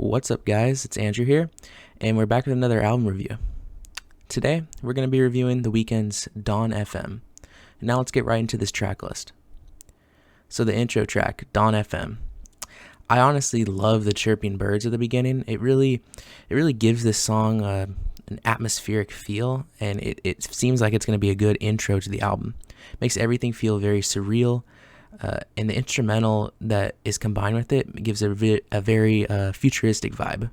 What's up, guys? It's Andrew here, and we're back with another album review. Today, we're going to be reviewing The Weeknd's Dawn FM. And now let's get right into this track list. So the intro track, Dawn FM. I honestly love the chirping birds at the beginning. It really gives this song an atmospheric feel, and it seems like it's going to be a good intro to the album. Makes everything feel very surreal, and the instrumental that is combined with it gives a very futuristic vibe.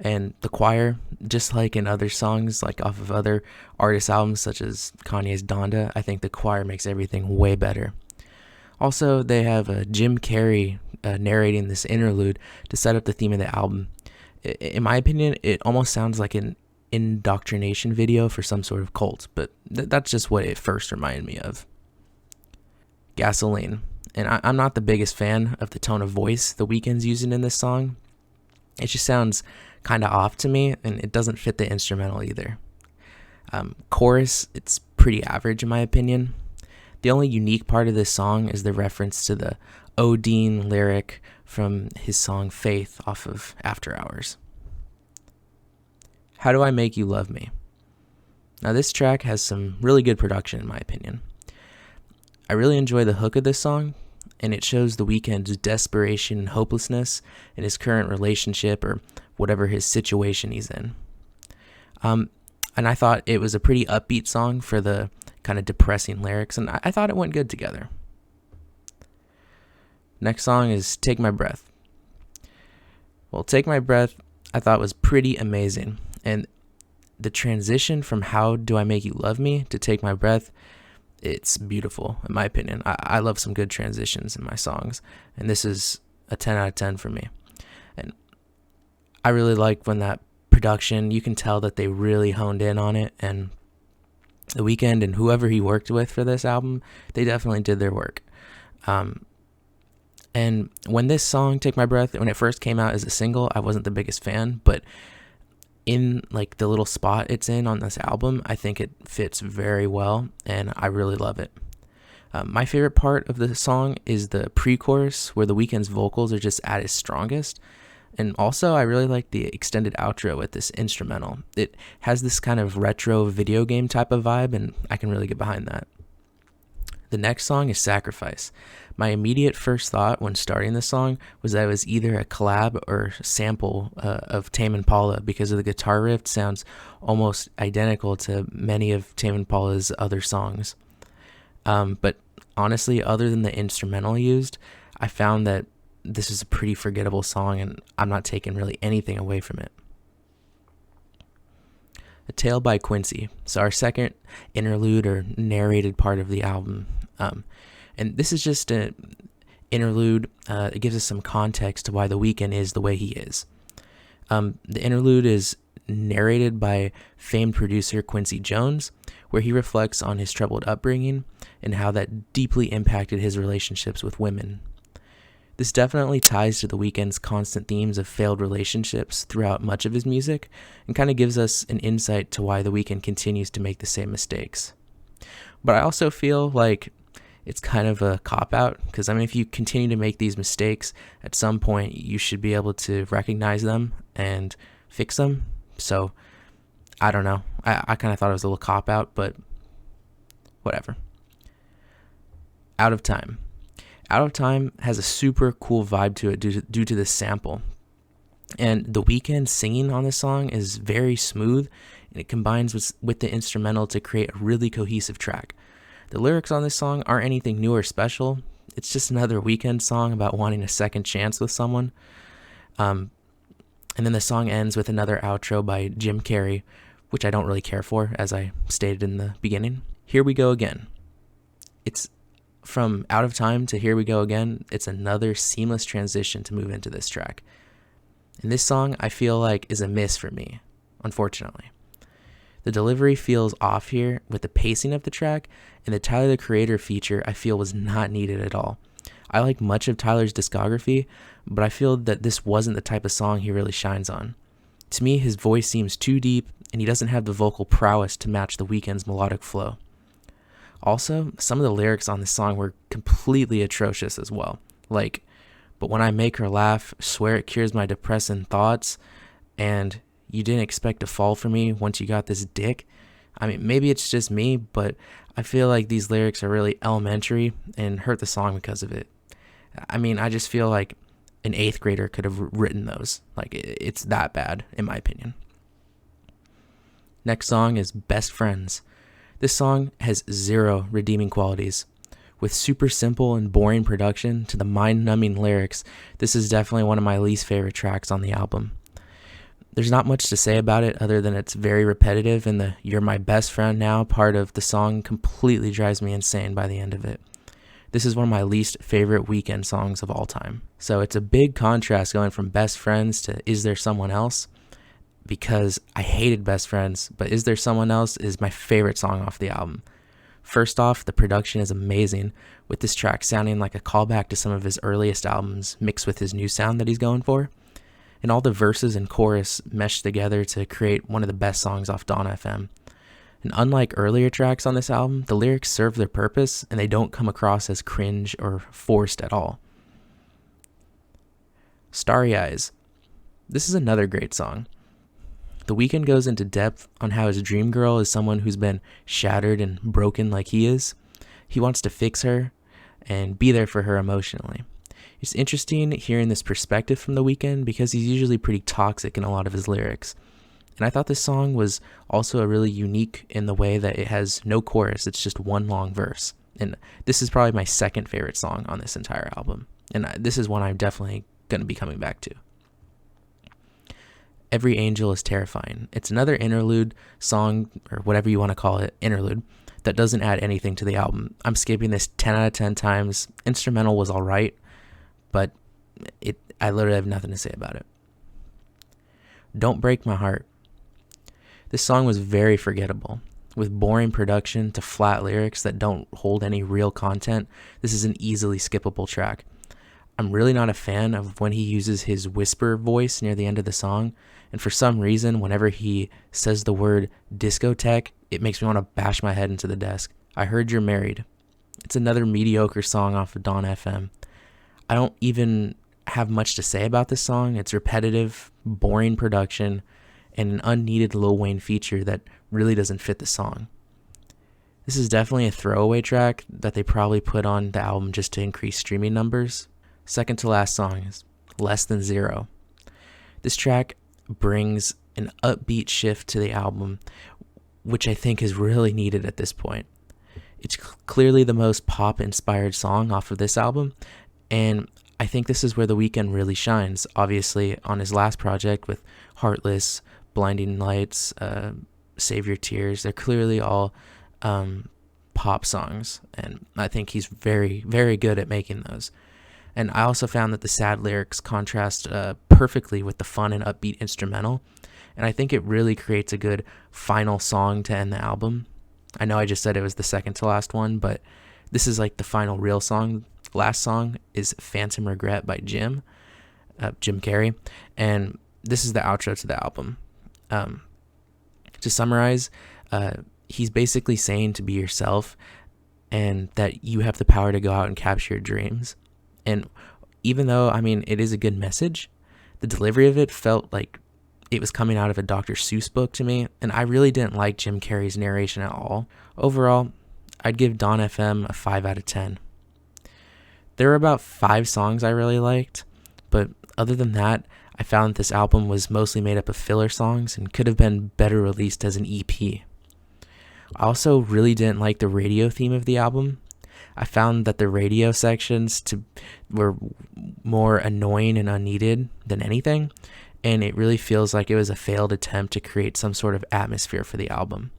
And the choir, just like in other songs, like off of other artists' albums such as Kanye's Donda, I think the choir makes everything way better. Also, they have Jim Carrey narrating this interlude to set up the theme of the album. In my opinion, it almost sounds like an indoctrination video for some sort of cult, but that's just what it first reminded me of. Gasoline. And I'm not the biggest fan of the tone of voice The Weeknd's using in this song. It just sounds kind of off to me, and it doesn't fit the instrumental either. Chorus, it's pretty average in my opinion. The only unique part of this song is the reference to the Odin lyric from his song Faith off of After Hours. How Do I Make You Love Me? Now this track has some really good production in my opinion. I really enjoy the hook of this song, and it shows The Weeknd's desperation and hopelessness in his current relationship or whatever his situation he's in. And I thought it was a pretty upbeat song for the kind of depressing lyrics, and I thought it went good together. Next song is Take My Breath. Well, Take My Breath I thought was pretty amazing, and the transition from How Do I Make You Love Me to Take My Breath, it's beautiful in my opinion. I love some good transitions in my songs, and this is a 10 out of 10 for me. And I really like when that production, you can tell that they really honed in on it, and The Weeknd and whoever he worked with for this album, they definitely did their work. And when this song, Take My Breath, when it first came out as a single, I wasn't the biggest fan, but in like the little spot it's in on this album, I think it fits very well, and I really love it. My favorite part of the song is the pre-chorus, where The Weeknd's vocals are just at his strongest. And also, I really like the extended outro with this instrumental. It has this kind of retro video game type of vibe, and I can really get behind that. The next song is Sacrifice. My immediate first thought when starting this song was that it was either a collab or sample of Tame Impala, because of the guitar riff sounds almost identical to many of Tame Impala's other songs. But honestly, other than the instrumental used, I found that this is a pretty forgettable song, and I'm not taking really anything away from it. A Tale by Quincy. So our second interlude or narrated part of the album. And this is just an interlude. It gives us some context to why The Weeknd is the way he is. The interlude is narrated by famed producer Quincy Jones, where he reflects on his troubled upbringing and how that deeply impacted his relationships with women. This definitely ties to The Weeknd's constant themes of failed relationships throughout much of his music, and kind of gives us an insight to why The Weeknd continues to make the same mistakes. But I also feel like it's kind of a cop-out, because I mean, if you continue to make these mistakes, at some point you should be able to recognize them and fix them. So, I don't know. I kind of thought it was a little cop-out, but whatever. Out of Time. Out of Time has a super cool vibe to it due to this sample. And The Weeknd singing on this song is very smooth, and it combines with the instrumental to create a really cohesive track. The lyrics on this song aren't anything new or special. It's just another Weeknd song about wanting a second chance with someone. And then the song ends with another outro by Jim Carrey, which I don't really care for, as I stated in the beginning. Here We Go Again. It's from Out of Time to Here We Go Again. It's another seamless transition to move into this track. And this song, I feel like, is a miss for me, unfortunately. The delivery feels off here with the pacing of the track, and the Tyler the Creator feature I feel was not needed at all. I like much of Tyler's discography, but I feel that this wasn't the type of song he really shines on. To me, his voice seems too deep, and he doesn't have the vocal prowess to match The Weeknd's melodic flow. Also, some of the lyrics on this song were completely atrocious as well. Like, But when I make her laugh, swear it cures my depressing thoughts, and you didn't expect to fall for me once you got this dick. I mean, maybe it's just me, but I feel like these lyrics are really elementary and hurt the song because of it. I mean, I just feel like an 8th grader could have written those. Like, it's that bad, in my opinion. Next song is Best Friends. This song has 0 redeeming qualities. With super simple and boring production to the mind-numbing lyrics, this is definitely one of my least favorite tracks on the album. There's not much to say about it other than it's very repetitive, and the "you're my best friend now" part of the song completely drives me insane by the end of it. This is one of my least favorite Weeknd songs of all time. So it's a big contrast going from Best Friends to Is There Someone Else, because I hated Best Friends, but Is There Someone Else is my favorite song off the album. First off, the production is amazing, with this track sounding like a callback to some of his earliest albums mixed with his new sound that he's going for. And all the verses and chorus mesh together to create one of the best songs off Dawn FM. And unlike earlier tracks on this album, the lyrics serve their purpose and they don't come across as cringe or forced at all. Starry Eyes. This is another great song. The Weeknd goes into depth on how his dream girl is someone who's been shattered and broken like he is. He wants to fix her and be there for her emotionally. It's interesting hearing this perspective from The Weeknd because he's usually pretty toxic in a lot of his lyrics. And I thought this song was also really unique in the way that it has no chorus, it's just one long verse. And this is probably my second favorite song on this entire album. And this is one I'm definitely going to be coming back to. Every Angel is Terrifying. It's another interlude song, or whatever you want to call it, interlude, that doesn't add anything to the album. I'm skipping this 10 out of 10 times. Instrumental was alright, but I literally have nothing to say about it. Don't Break My Heart. This song was very forgettable. With boring production to flat lyrics that don't hold any real content, this is an easily skippable track. I'm really not a fan of when he uses his whisper voice near the end of the song, and for some reason, whenever he says the word discotheque, it makes me want to bash my head into the desk. I Heard You're Married. It's another mediocre song off of Dawn FM. I don't even have much to say about this song. It's repetitive, boring production, and an unneeded Lil Wayne feature that really doesn't fit the song. This is definitely a throwaway track that they probably put on the album just to increase streaming numbers. Second to last song is Less Than Zero. This track brings an upbeat shift to the album, which I think is really needed at this point. It's clearly the most pop-inspired song off of this album, and I think this is where The Weeknd really shines. Obviously, on his last project with Heartless, Blinding Lights, Save Your Tears, they're clearly all pop songs, and I think he's very, very good at making those. And I also found that the sad lyrics contrast perfectly with the fun and upbeat instrumental, and I think it really creates a good final song to end the album. I know I just said it was the second to last one, but this is like the final real song. Last song is Phantom Regret by Jim Carrey, and this is the outro to the album. To summarize, he's basically saying to be yourself and that you have the power to go out and capture your dreams. And even though, I mean, it is a good message, the delivery of it felt like it was coming out of a Dr. Seuss book to me, and I really didn't like Jim Carrey's narration at all. Overall, I'd give Dawn FM a 5 out of 10. There were about 5 songs I really liked, but other than that, I found this album was mostly made up of filler songs and could have been better released as an EP. I also really didn't like the radio theme of the album. I found that the radio sections were more annoying and unneeded than anything, and it really feels like it was a failed attempt to create some sort of atmosphere for the album.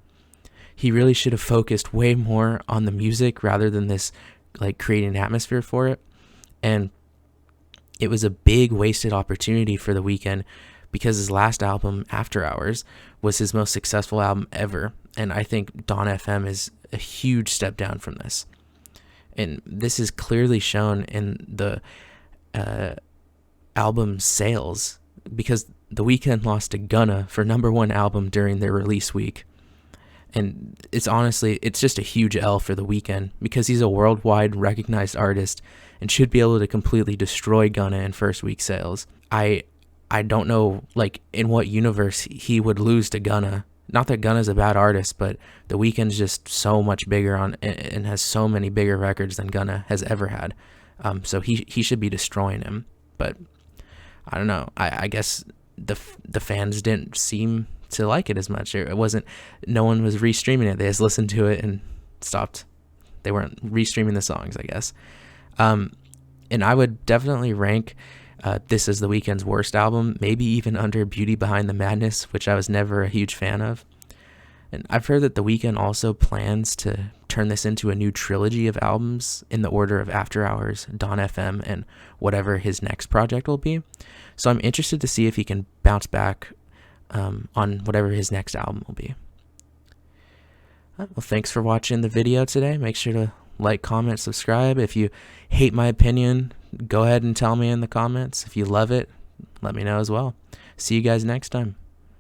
He really should have focused way more on the music rather than this, like, creating an atmosphere for it. And it was a big wasted opportunity for The Weeknd because his last album, After Hours, was his most successful album ever, and I think Dawn FM is a huge step down from this. And this is clearly shown in the album sales, because The Weeknd lost to Gunna for #1 album during their release week. And it's just a huge L for The Weeknd, because he's a worldwide recognized artist and should be able to completely destroy Gunna in first week sales. I don't know, like, in what universe he would lose to Gunna. Not that Gunna's a bad artist, but The Weeknd's just so much bigger and has so many bigger records than Gunna has ever had. So he should be destroying him. But I don't know. I guess the fans didn't seem to like it as much. No one was restreaming it. They just listened to it and stopped. They weren't restreaming the songs, I guess. And I would definitely rank this as The Weeknd's worst album, maybe even under Beauty Behind the Madness, which I was never a huge fan of. And I've heard that The Weeknd also plans to turn this into a new trilogy of albums in the order of After Hours, Dawn FM, and whatever his next project will be. So I'm interested to see if he can bounce back on whatever his next album will be. Well, thanks for watching the video today. Make sure to like, comment, subscribe. If you hate my opinion, go ahead and tell me in the comments. If you love it, let me know as well. See you guys next time.